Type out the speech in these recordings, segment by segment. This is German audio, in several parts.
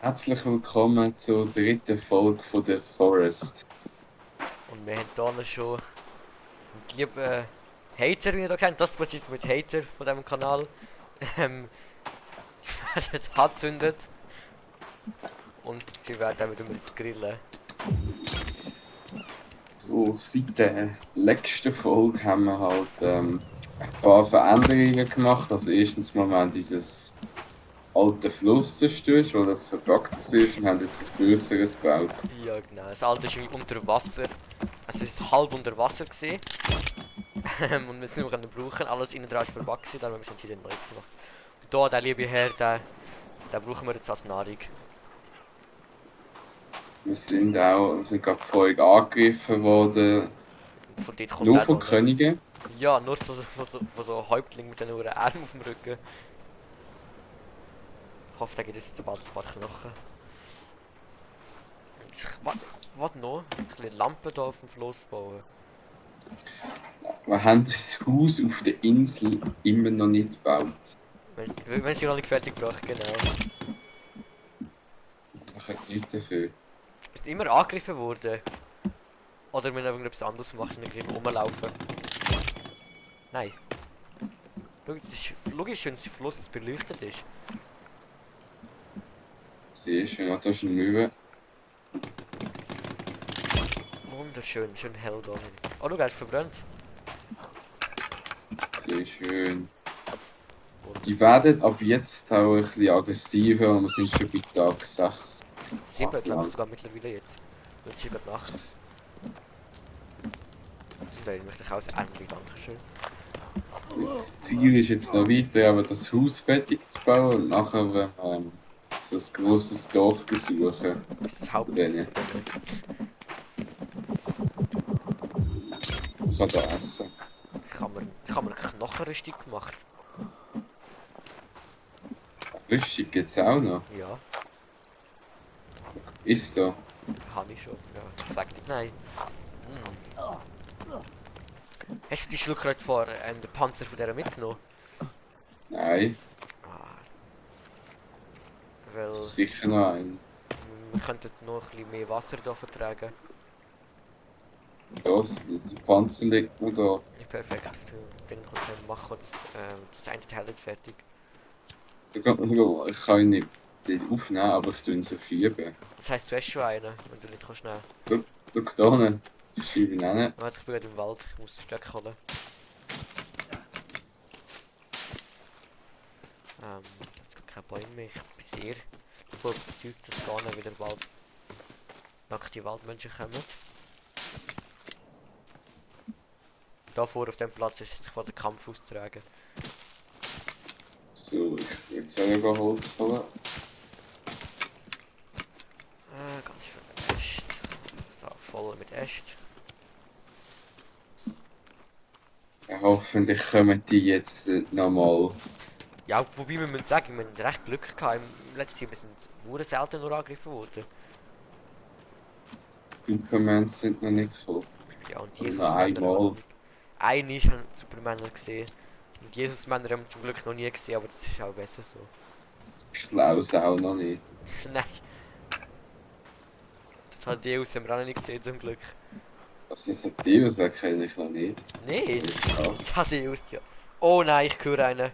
Herzlich willkommen zur dritten Folge von The Forest. Und wir haben hier schon die lieben Hater, wie ihr da kennt, das passiert mit Hater von diesem Kanal. Ähm, werden angezündet. Und sie werden auch wieder mit grillen. So, seit der letzten Folge haben wir halt ein paar Veränderungen gemacht. Also erstens mal, wir haben dieses alte Fluss zerstört, weil das verbuggt war und haben jetzt ein grösseres gebaut. Ja genau, das alte ist unter Wasser. Also es ist halb unter Wasser gesehen. Und wir sind noch brauchen. Alles innen dran ist verbuggt, dann haben wir entschieden, ein neues zu machen. Und da, der liebe Herr, den brauchen wir jetzt als Nahrung. Wir sind gerade vorhin angegriffen worden, Und von dort kommt nur der von da, ne? Königen. Ja, nur so ein Häuptling mit den Armen auf dem Rücken. Ich hoffe, der geht jetzt bald ein paar Knochen. Was noch? Ein bisschen Lampen hier auf dem Fluss bauen. Wir haben das Haus auf der Insel immer noch nicht gebaut. Wenn sie noch nicht fertig gebracht, genau. Ich habe nichts dafür. Bist du immer angegriffen worden? Oder wenn du irgendetwas anderes machst, dann gleich rumlaufen? Nein. Schau, das ist logisch, schön, dass der Fluss jetzt beleuchtet ist. Siehst du, da ist ein Löwe. Wunderschön, schön hell da. Oh, du, er ist verbrannt. Sehr schön. Die werden ab jetzt auch ein bisschen aggressiver und wir sind schon bei Tag 6. 7, glaube ich sogar mittlerweile jetzt. Und es ist gerade Nacht. Nein, ich möchte ich auch ein Ähnlich, dankeschön. Das Ziel ist jetzt noch weiter, aber das Haus fertig zu bauen und nachher so ein grosses Dorf besuchen. Das ist das Haupt. Denen. Ich kann da essen. Ich habe mir eine Knochenrüstung gemacht. Rüstung gibt's auch noch. Ja, Ist da. habe ich schon. Ja, sag nicht nein. Hm. Hast du die Schluckreit vor den Panzer von der mitgenommen? Nein, Ah, weil sicher noch ein. wir könnten noch ein bisschen mehr Wasser hier vertragen. Das, der Panzer liegt noch da. Ja, perfekt. Dann machen das eine Teil nicht fertig. Ich kann ihn nicht aufnehmen, aber ich tue ihn so schieben. Das heisst, du hast schon einen, wenn du nicht kannst nehmen. Schau da hinten. Ich schiebe ihn hin. Warte, ich bin gerade im Wald, ich muss das Stöcke holen. Kein Bäume mehr, ich bin sehr davon überzeugt, dass gar nicht wieder bald nackte Waldmenschen kommen. Da vorne auf dem Platz ist jetzt vor der Kampf auszutragen. So, ich will jetzt selber Holz holen. Ganz viel Äste. Da, voll mit Äste. Ja, hoffentlich kommen die jetzt nochmal. Ja, wobei wir müssen sagen, wir haben recht Glück gehabt. Im letzten Jahr sind wir selten nur angegriffen worden. Die Supermans sind noch nicht gekommen. Ja, und Also Jesus-Männer. einmal. Eine ist halt Supermänner gesehen. Und Jesus-Männer haben wir zum Glück noch nie gesehen, aber das ist auch besser so. Klaus auch noch nicht. Nein. Das hat Deus haben wir auch noch nicht gesehen, zum Glück. Was ist ein Deus? Den kenne ich noch nicht. Nee, Was? das hat Deus, ja. Oh nein, ich höre einen.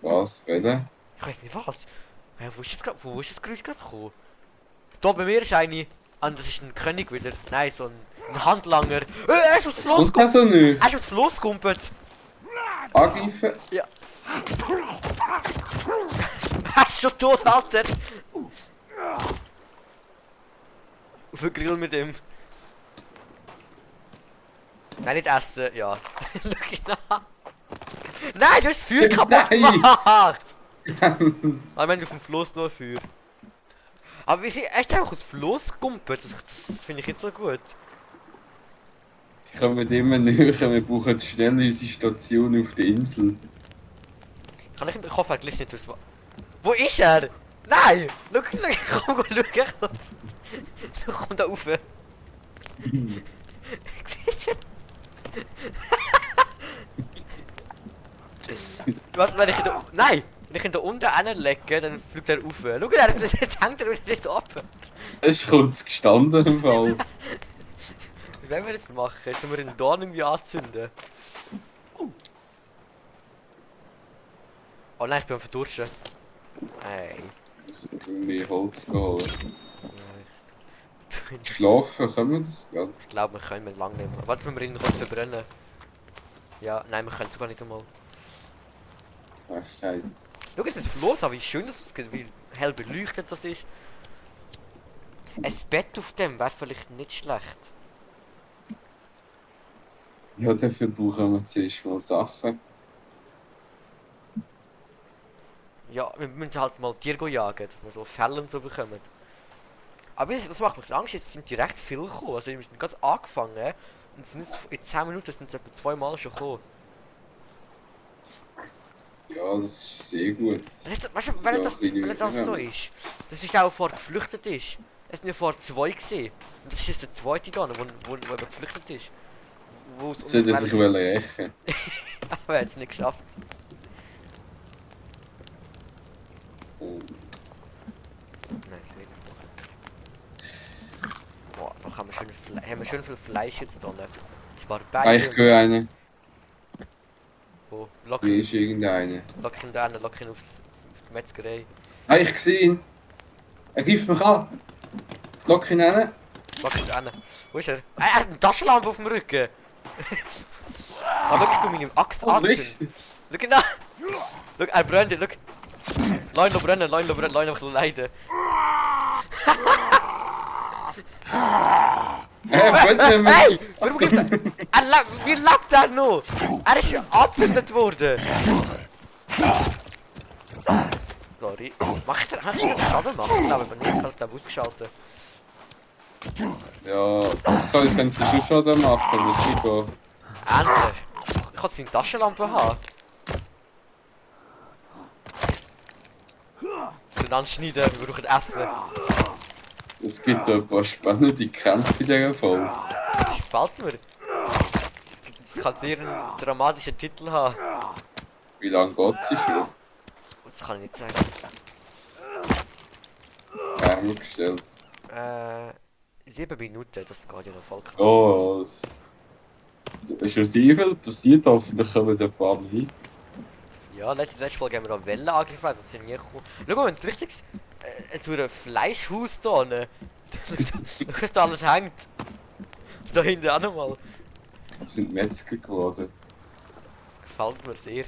Was? Welcher? Ich weiß nicht was. Wo ist das Geräusch gerade gekommen? Da bei mir ist eine. Ah, das ist ein König wieder. Nein, so ein Handlanger. Er ist aufs Es Floss kommt da so nicht. Er ist aufs Floss gegumpelt. Angreifen? Ja. Er ist schon tot, Alter. Auf den Grill mit ihm. Nein, nicht essen, ja. Schau ihn an. Nein, du hast das Feuer kaputt Nein. gemacht! Aber wenn du auf dem Fluss noch Feuer. Aber wie sie echt einfach aus dem Fluss gumpelt, das finde ich jetzt so gut. Ich komme immer näher, wir brauchen schnell unsere Station auf der Insel. Kann ich in den Koffer nicht durch. Wo ist er? Nein! Schau, komm, schau, echt das. Du komm da rauf. Warte, wenn ich da. Nein! Wenn ich ihn da unten hinlege, dann fliegt er rauf. Schau, jetzt hängt er wieder nicht ab. Er ist kurz gestanden im Fall. Wie wollen wir das machen? Jetzt müssen wir ihn da irgendwie anzünden. Oh nein, ich bin am Verdursten. Ey. Irgendwie Holz geholt. Schlafen, können wir das gerade? Ich glaube, wir können ihn lang nehmen. Warte, wenn wir ihn kurz verbrennen. Ja, nein, wir können es sogar nicht einmal. Frechheit. Schau, es ist Floß, aber wie schön das aussieht, wie hell beleuchtet das ist. Ein Bett auf dem wäre vielleicht nicht schlecht. Ja, dafür brauchen wir zuerst mal Sachen. Ja, wir müssen halt mal Tiere jagen, dass wir so Fälle und so bekommen. Aber das macht mir Angst, jetzt sind die recht viel gekommen. Also wir sind ganz angefangen und sind jetzt in 10 Minuten sind es etwa 2 Mal schon gekommen. Ja, das ist sehr gut. Weißt du, weil das so ist? Das ist auch vor geflüchtet ist. Es sind ja vor 2 gesehen. Und das ist jetzt der zweite da, wo eben geflüchtet ist. Wo es Sollte er sich rächen? aber er hat es nicht geschafft. Nein, ich nicht. Boah, da haben wir schön viel Fleisch jetzt drin. Ich war bei Ich höre einen. Wo? Lock Wie ihn, ist irgendeine? lock ihn da, lock ihn auf die Metzgerei. Ich sehe ihn. Er greift mich an. Lock ihn rein. Lock ihn da. Wo ist er? Er hat eine Taschenlampe auf dem Rücken. Ah, schau, ich tu meine Axt Oh, anzünden. richtig. Schau ihn an. Schau, er brennt, schau. Lass ihn noch brennen, lass ihn noch brennen, lass ihn einfach leiden. Hey! Warum gibt er... Wie lebt er noch? Er ist angezündet worden. Sorry. Macht er... Hast du einen Schaden gemacht? Ich glaube aber nicht. Ich habe es glaube ausgeschaltet. Ja, ich kann es schon Schaden machen, aber super. Endlich. Ich kann seine Taschenlampe haben. Und dann schneiden, wir brauchen Essen. Es gibt da ein paar spannende Kämpfe in dieser Folge. Das gefällt mir. Das kann sehr einen dramatischen Titel haben. Wie lange geht sie schon? Das kann ich nicht sagen. Timer gestellt. 7 Minuten, das geht ja noch voll knapp. Oh, es ist schon sehr viel passiert, hoffentlich kommen ein paar mehr. Ja, letzte Folge haben wir noch Wellen angegriffen, das sind nie gekommen. Schau mal, ein richtiges so ein Fleischhaus da ne? Schau, da alles hängt. Da hinten auch nochmal. Wir sind Metzger geworden. Das gefällt mir sehr.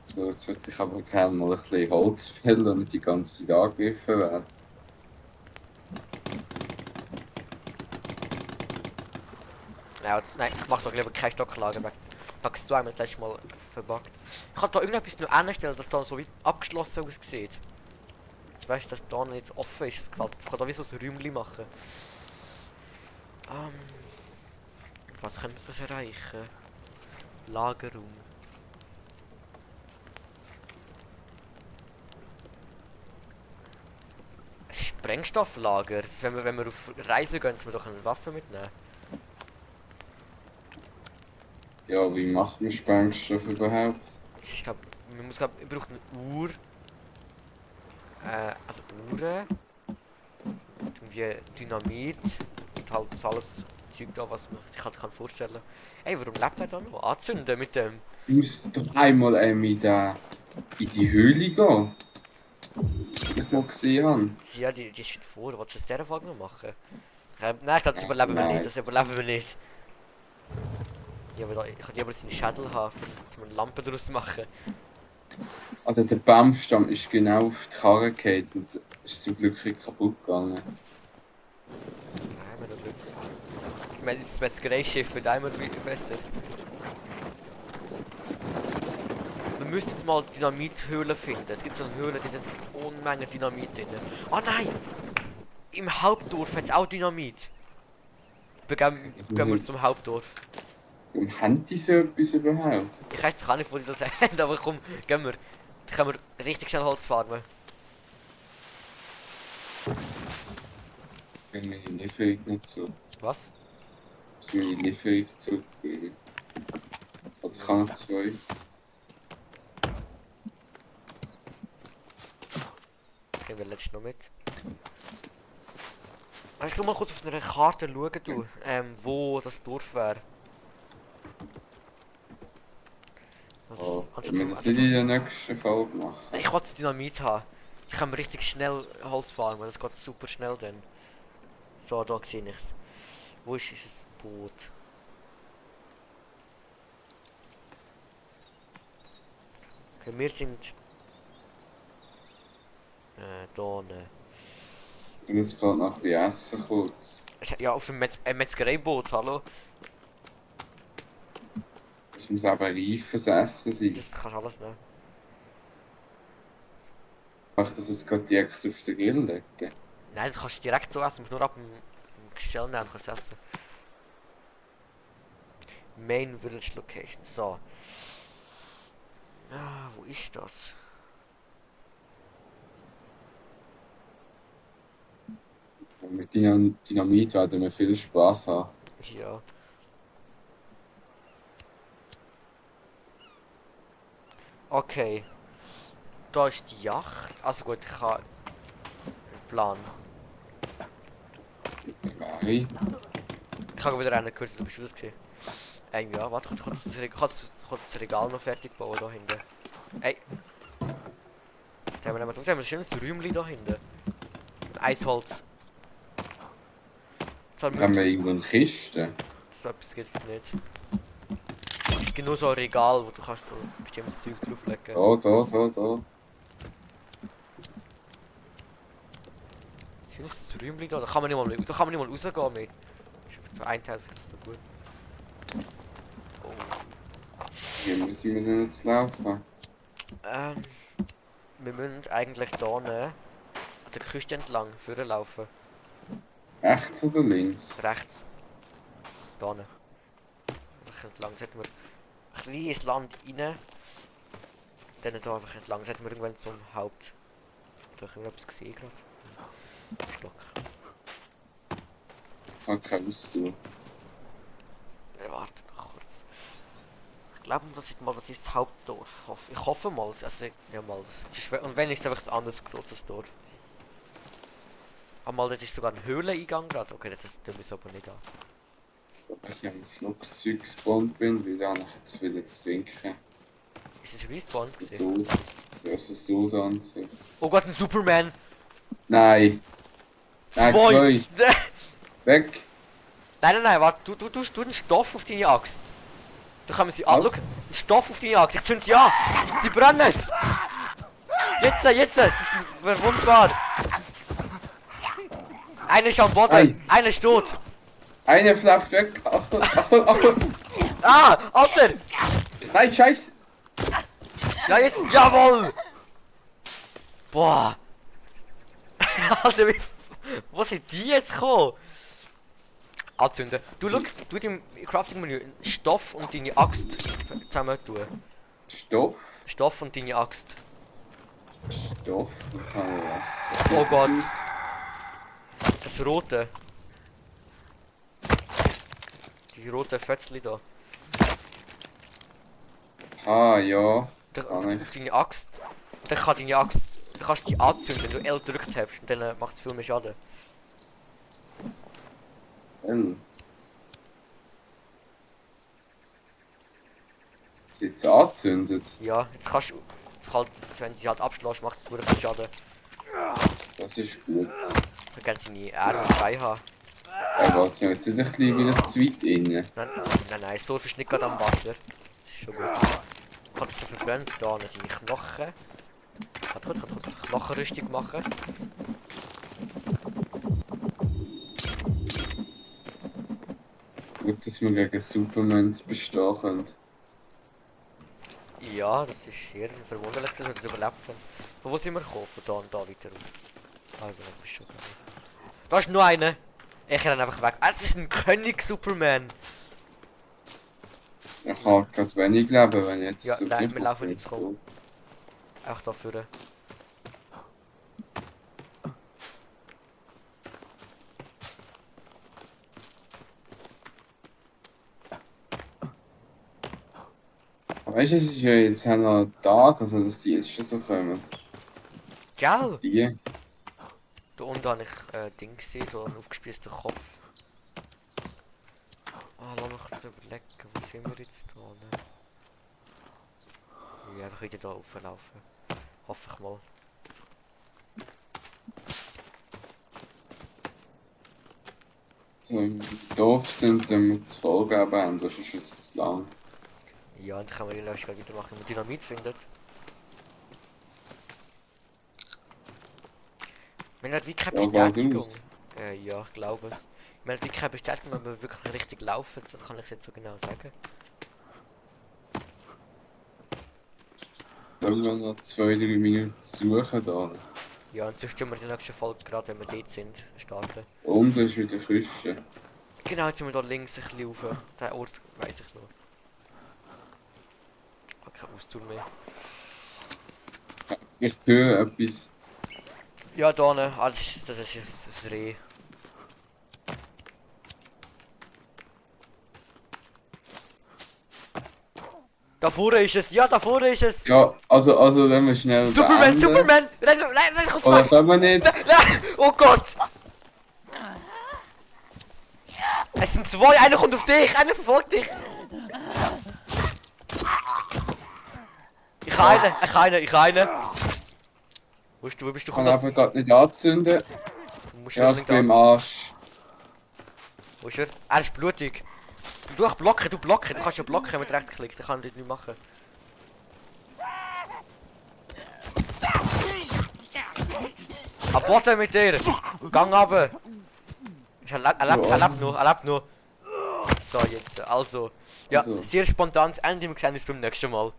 So, jetzt würde ich aber gerne mal ein bisschen Holz fällen und die ganze Zeit angegriffen werden. Ja, nein, ich mach doch lieber keine Stocklage weg. Packst du einmal das letzte Mal verbuggt. Ich kann da irgendetwas nur anstellen, dass da so wie abgeschlossen aussieht. Weißt du, dass da noch nicht offen ist. Das gefällt. Ich kann da wie so ein Räumchen machen. Was können wir was erreichen? Lagerraum. Sprengstofflager. Wenn wir auf Reise gehen, müssen wir doch eine Waffe mitnehmen. Ja, wie macht man Sprengstoff überhaupt? Ich glaube, man braucht eine Uhr. Also Uhren. Und irgendwie Dynamit. Und halt das alles Zeug da, was man sich halt kann vorstellen. Ey, warum lebt er da noch? Anzünden mit dem. Du musst doch einmal in die Höhle gehen. Die ich mal gesehen habe. Ja, die steht vor. Was ist der Folge noch machen? Nein, ich glaube, das überleben wir nicht. Das überleben wir nicht. Ja, aber ich kann aber seinen Schädel haben, dass wir eine Lampe daraus machen. Also der Baumstamm ist genau auf die Karre gefallen und ist zum Glück nicht kaputt gegangen. Nein, wir haben Glück. Ich meine, das Metzgereischiff wird einmal besser. Wir müssen jetzt mal Dynamithöhlen finden. Es gibt so eine Höhle, die sind Unmengen Dynamit drin. Oh nein! Im Hauptdorf hat es auch Dynamit. Gehen wir zum Hauptdorf. Warum haben die so etwas überhaupt? Ich weiß doch auch nicht, wo die das haben, aber komm, gehen wir. Dann können wir richtig schnell Holz farmen. Wenn wir die Lieferung nicht so. Was? Dass wir die Lieferung zurückbringen. Oder ich habe noch 2. Gehen wir letztes noch mit. Ich will mal kurz auf einer Karte schauen, du, wo das Dorf wäre. Oh, wenn wir das nicht in der nächsten Folge machen. Ich wollte das Dynamit haben. Ich kann richtig schnell Holz fahren, weil das geht super schnell dann. So, da sehe ich's. Wo ist dieses Boot? Okay, wir sind... da ne. Du musst halt noch ein bisschen essen kurz. Ja, auf dem Metzgereiboot, hallo? Es muss eben reifes Essen sein. Das kannst du alles nehmen. Mach das jetzt gerade direkt auf den Grill legen. Nein, das kannst du direkt so essen, du musst nur ab dem Gestell nehmen und kannst essen. Main Village Location, so. Ah, wo ist das? Mit Dynamit werden wir viel Spaß haben. Ja. Okay. Da ist die Yacht. Also gut, ich habe einen Plan. Nein. Ich habe wieder einen gehört, du bist das gesehen. Ja, warte, kannst das Regal noch fertig bauen da hinten. Ey. Da haben wir ein schönes Räumchen da hinten. Mit Eisholz. Haben wir irgendwo eine Kiste? So etwas gibt es nicht. Es gibt nur so ein Regal, wo du kannst so bestimmtes Zeug drauflegen. Da. Schönes Räumchen da, da kann man nicht mal rausgehen mit. Das ist für einen Teil finde ich noch gut. Oh. Wie müssen wir denn jetzt laufen? Wir müssen eigentlich hier an der Küste entlang laufen. Rechts oder links? Rechts. Hier. Einfach entlang. Jetzt hätten wir ein kleines Land rein. Dann hier einfach entlang. Jetzt hätten wir irgendwann zum Haupt. Da habe ich etwas gesehen gerade. Stock. Ich habe keine Ausdauer. Warte noch kurz. Ich glaube, das ist das Hauptdorf. Ich hoffe mal. Also, ja mal. Und wenn nicht, ist es einfach ein anderes großes Dorf. Mal, das ist sogar ein Höhleneingang gerade. Okay, das tun wir aber nicht an. Ob ich am Flugzeug gespawnt bin, weil ich jetzt wieder zu trinken. Ist es Respawn? So. Ja, so Susanze. Oh Gott, ein Superman! Nein! Nein, zwei! Weg! Nein, warte, du tust den Stoff auf deine Axt. Da kann man sie anschauen. Ein Stoff auf deine Axt. Ich zünd sie an! Sie brennen! Jetzt! Das ist wunderbar! Einer ist am Boden! Ei. Einer ist tot! Einer flacht weg! Achtung! Ah! Alter! Nein, scheiß! Ja, jetzt! Jawohl! Boah! Alter, wo sind die jetzt gekommen? Anzünden. Du im Crafting-Menü Stoff und deine Axt zusammen tun. Stoff? Stoff und deine Axt. Stoff? Was kann ich was? Oh Gott. Das rote. Die rote Fötzli da. Ah, ja. Auf deine Axt. Dann kann deine Axt. Dann kannst du die anzünden, wenn du L gedrückt hast. Und dann macht es viel mehr Schaden. L. Ist jetzt angezündet? Ja, jetzt kannst du. Halt, wenn du sie halt abschlägst, macht es nur viel Schaden. Das ist gut. Dann kannst du deine Erde frei haben. Aber was, jetzt sind ein bisschen wieder zu weit innen. Nein, das Dorf ist nicht gerade am Wasser. Das ist schon gut. Ich kann das so verbrennt. Da sind Knochen. Ich kann kurz eine Knochenrüstung machen. Gut, dass wir gegen Superman bestehen können. Ja, das ist sehr verwunderlich, dass wir das überlebt haben. Von wo sind wir gekommen? Von da und da weiter. Ah, ich bin schon gar nicht. Da ist nur einer. Ich renne einfach weg. Ah, das ist ein König Superman. Ich habe gerade wenig Leben, wenn ich jetzt Ja, so nein, viel wir laufen mache. jetzt rum. Einfach da vorne. Weißt du, es ist ja jetzt auch noch ein Tag, also dass die jetzt schon so kommen. Gell? Die. Da unten habe ich Ding gesehen, so einen aufgespießten Kopf. Ah, lass mich kurz überlegen, wo sind wir jetzt da? Ne? Ich will einfach wieder da rauflaufen. Hoffe ich mal. So im Dorf sind, damit wir die Folge abbeenden, das ist es zu lang. Ja, und dann können wir die Löschung wieder machen, wenn man Dynamit findet. Wir haben wie keine Ja, Bestätigung. geradeaus. Ja, ich glaube es. Wir haben wie keine Bestätigung, wenn wir wirklich richtig laufen, das kann ich jetzt so genau sagen. Sollen wir noch 2-3 Minuten suchen da? Ja, und sonst tun wir die nächste Folge gerade, wenn wir dort sind, starten. Unten ist wieder Küste. Genau, jetzt sind wir da links ein bisschen rauf. Den Ort weiss ich noch. Ich habe keine Ausdauer mehr. Ich höre etwas. Ja, da ne, das ist ein Reh. Da vorne ist es, ja, da vorne ist es! Ja, also wenn wir schnell Superman, beenden. Superman! Renn, komm Oder weg! können wir nicht? Nein, oh Gott! Es sind zwei, einer kommt auf dich, einer verfolgt dich! Ich habe einen. Wo bist du, wo bist du? Ich kann Komm das. einfach gerade nicht anzünden. Du musst Ja, ich bin im Arsch. Wo ist er? Er ist blutig. Du blocken, du kannst ja blocken mit Rechtsklick, dann kann ich das nicht machen. Abwarten mit dir! Gang runter! Er lebt noch. So, jetzt, also. Ja, Also. sehr spontanes Ende, wir sehen uns beim nächsten Mal.